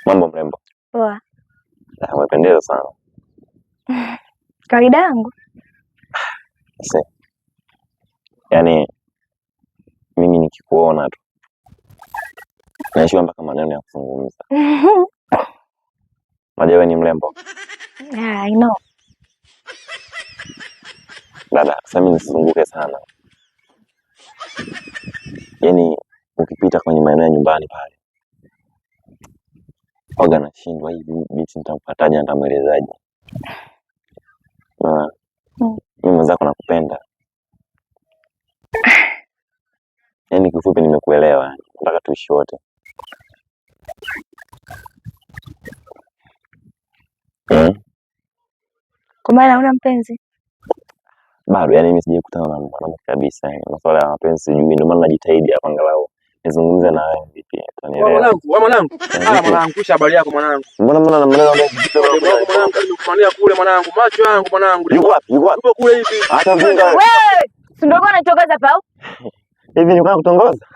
Mambo mrembo. Poa. Umependeza sana. Kawaida yangu. Yaani mimi nikikuona tu naishiwa mpaka maneno ya kuzungumza. Unajua wewe ni mrembo. Yeah, I know. Dada, sasa mimi nisizunguke sana. Yaani ukipita kwenye maeneo ya nyumbani pale, oga nashindwa hivi binti nitampataje, nitamwelezaje? Mimi mwenzako nakupenda. Yaani kifupi nimekuelewa, nataka tuishi wote. Kwa maana una mpenzi? Bado, yaani mimi sijakutana na mwanamke kabisa. Masuala ya mapenzi sijui, ndio maana najitahidi hapa angalau nizungumze na wewe vipi. Mwanangu, mwanangu, kisha habari yako mwanangu. Mbona maneno mwanangu, nimekuania kule mwanangu, macho yangu mwanangu. Yuko wapi? Yuko kule hivi. Hata vinga. Wewe, si ndio unatongoza pao? Hivi niko kutongoza?